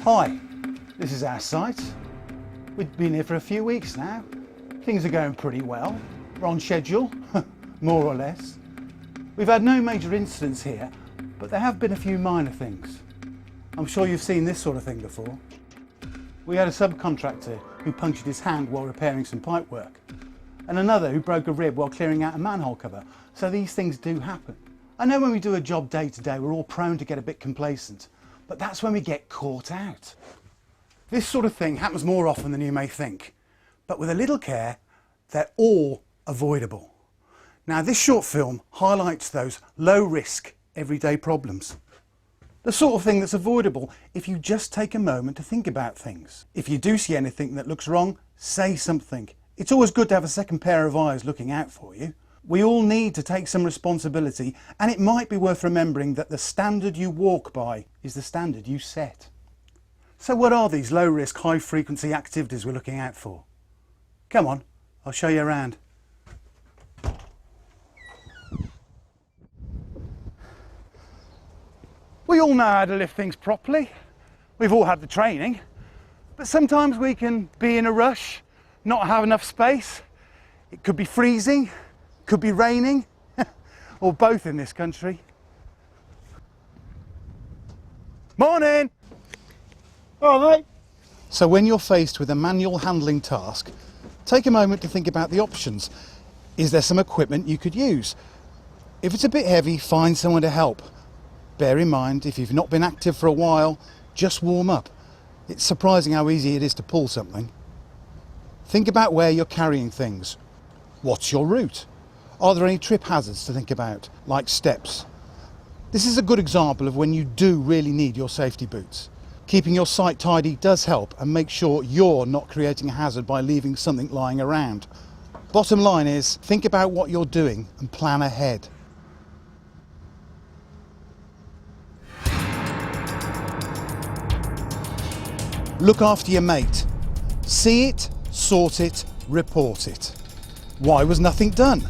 Hi, this is our site. We've been here for a few weeks now. Things are going pretty well. We're on schedule, more or less. We've had no major incidents here, but there have been a few minor things. I'm sure you've seen this sort of thing before. We had a subcontractor who punctured his hand while repairing some pipe work, and another who broke a rib while clearing out a manhole cover. So these things do happen. I know when we do a job day to day, we're all prone to get a bit complacent, but that's when we get caught out. This sort of thing happens more often than you may think, but with a little care, they're all avoidable. Now, this short film highlights those low-risk, everyday problems. The sort of thing that's avoidable if you just take a moment to think about things. If you do see anything that looks wrong, say something. It's always good to have a second pair of eyes looking out for you. We all need to take some responsibility, and it might be worth remembering that the standard you walk by is the standard you set. So what are these low-risk, high-frequency activities we're looking out for? Come on, I'll show you around. We all know how to lift things properly. We've all had the training, but sometimes we can be in a rush, not have enough space. It could be freezing, could be raining, or both in this country. Morning! All right. So when you're faced with a manual handling task, take a moment to think about the options. Is there some equipment you could use? If it's a bit heavy, find someone to help. Bear in mind, if you've not been active for a while, just warm up. It's surprising how easy it is to pull something. Think about where you're carrying things. What's your route? Are there any trip hazards to think about, like steps? This is a good example of when you do really need your safety boots. Keeping your site tidy does help, and make sure you're not creating a hazard by leaving something lying around. Bottom line is, think about what you're doing and plan ahead. Look after your mate. See it, sort it, report it. Why was nothing done?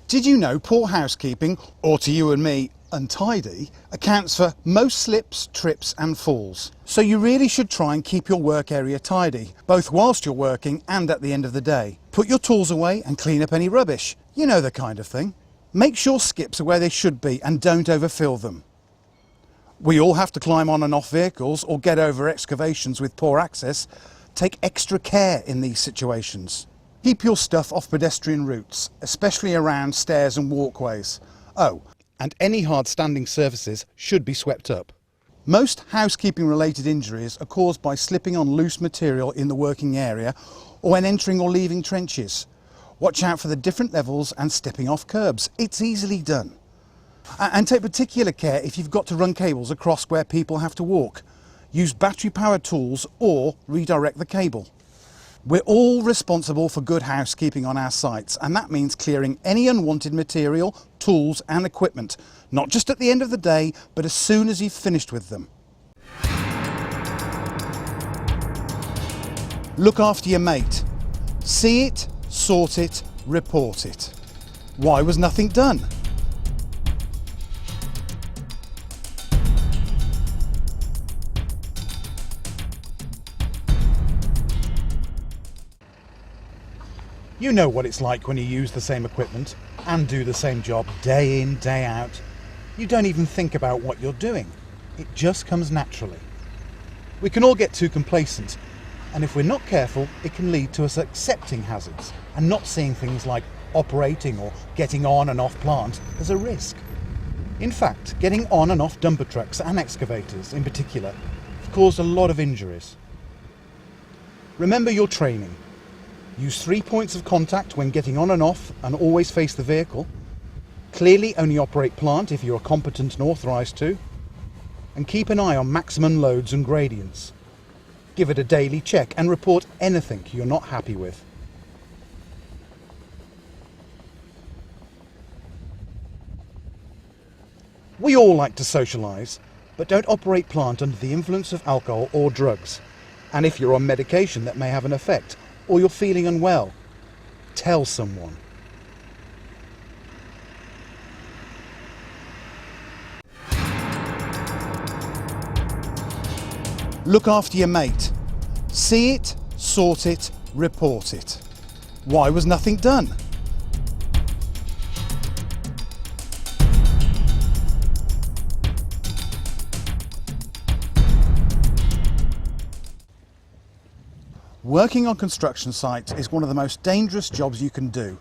Did you know poor housekeeping, or to you and me, untidy, accounts for most slips, trips and falls? So you really should try and keep your work area tidy, both whilst you're working and at the end of the day. Put your tools away and clean up any rubbish. You know the kind of thing. Make sure skips are where they should be and don't overfill them. We all have to climb on and off vehicles or get over excavations with poor access. Take extra care in these situations. Keep your stuff off pedestrian routes, especially around stairs and walkways. Oh, and any hard standing surfaces should be swept up. Most housekeeping related injuries are caused by slipping on loose material in the working area or when entering or leaving trenches. Watch out for the different levels and stepping off curbs. It's easily done. And take particular care if you've got to run cables across where people have to walk. Use battery powered tools or redirect the cable. We're all responsible for good housekeeping on our sites, and that means clearing any unwanted material, tools and equipment, not just at the end of the day, but as soon as you've finished with them. Look after your mate. See it, sort it, report it. Why was nothing done? You know what it's like when you use the same equipment and do the same job day in, day out. You don't even think about what you're doing. It just comes naturally. We can all get too complacent, and if we're not careful, it can lead to us accepting hazards and not seeing things like operating or getting on and off plant as a risk. In fact, getting on and off dumper trucks and excavators in particular have caused a lot of injuries. Remember your training. Use 3 points of contact when getting on and off and always face the vehicle. Clearly only operate plant if you're competent and authorised to. And keep an eye on maximum loads and gradients. Give it a daily check and report anything you're not happy with. We all like to socialise, but don't operate plant under the influence of alcohol or drugs. And if you're on medication that may have an effect, or you're feeling unwell, Tell someone. Look after your mate. See it, sort it, report it. Why was nothing done? Working on construction sites is one of the most dangerous jobs you can do.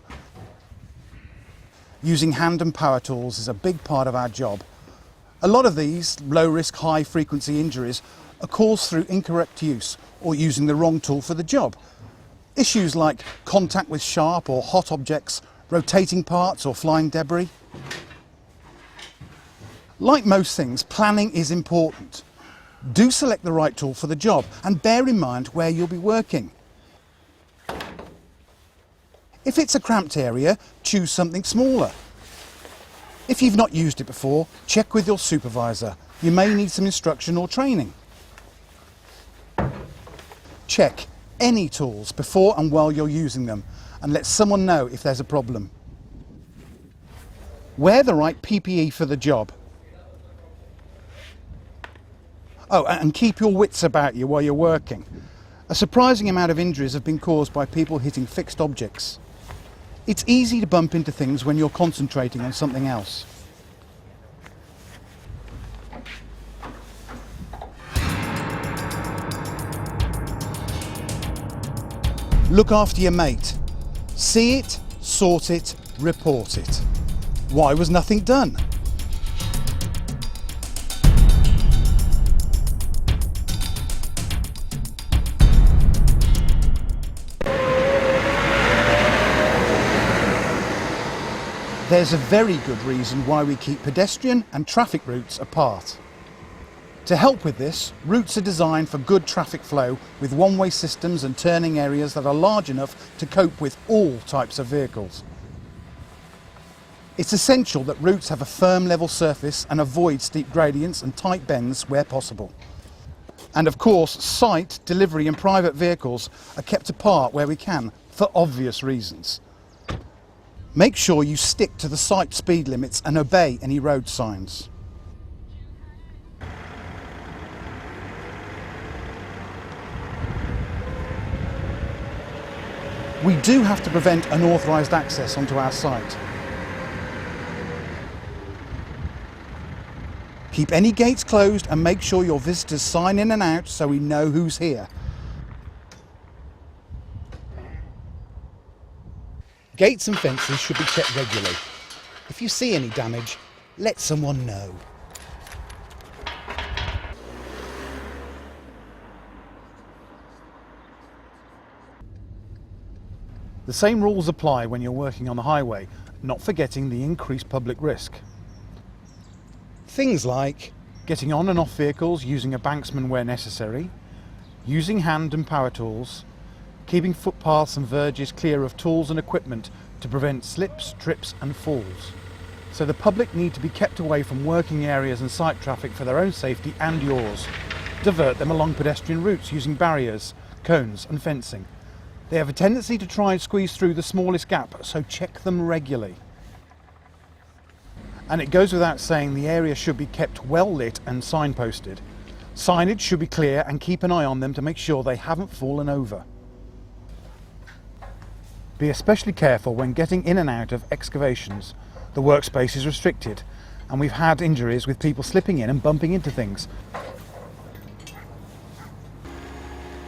Using hand and power tools is a big part of our job. A lot of these low-risk, high-frequency injuries are caused through incorrect use or using the wrong tool for the job. Issues like contact with sharp or hot objects, rotating parts or flying debris. Like most things, planning is important. Do select the right tool for the job and bear in mind where you'll be working. If it's a cramped area, choose something smaller. If you've not used it before, check with your supervisor. You may need some instruction or training. Check any tools before and while you're using them and let someone know if there's a problem. Wear the right PPE for the job. Oh, and keep your wits about you while you're working. A surprising amount of injuries have been caused by people hitting fixed objects. It's easy to bump into things when you're concentrating on something else. Look after your mate. See it, sort it, report it. Why was nothing done? There's a very good reason why we keep pedestrian and traffic routes apart. To help with this, routes are designed for good traffic flow with one-way systems and turning areas that are large enough to cope with all types of vehicles. It's essential that routes have a firm level surface and avoid steep gradients and tight bends where possible. And of course, site, delivery and private vehicles are kept apart where we can, for obvious reasons. Make sure you stick to the site speed limits and obey any road signs. We do have to prevent unauthorised access onto our site. Keep any gates closed and make sure your visitors sign in and out so we know who's here. Gates and fences should be checked regularly. If you see any damage, let someone know. The same rules apply when you're working on the highway, not forgetting the increased public risk. Things like getting on and off vehicles using a banksman where necessary, using hand and power tools, keeping footpaths and verges clear of tools and equipment to prevent slips, trips and falls. So the public need to be kept away from working areas and site traffic for their own safety and yours. Divert them along pedestrian routes using barriers, cones and fencing. They have a tendency to try and squeeze through the smallest gap, so check them regularly. And it goes without saying the area should be kept well lit and signposted. Signage should be clear and keep an eye on them to make sure they haven't fallen over. Be especially careful when getting in and out of excavations. The workspace is restricted and we've had injuries with people slipping in and bumping into things.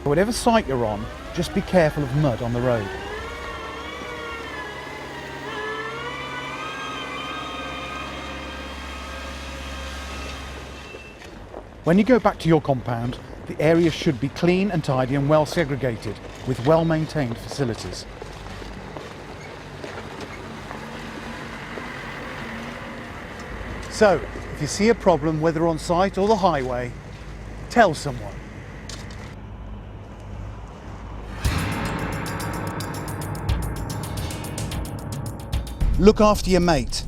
Whatever site you're on, just be careful of mud on the road. When you go back to your compound, the area should be clean and tidy and well segregated with well-maintained facilities. So, if you see a problem, whether on site or the highway, tell someone. Look after your mate.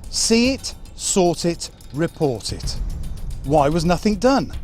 See it, sort it, report it. Why was nothing done?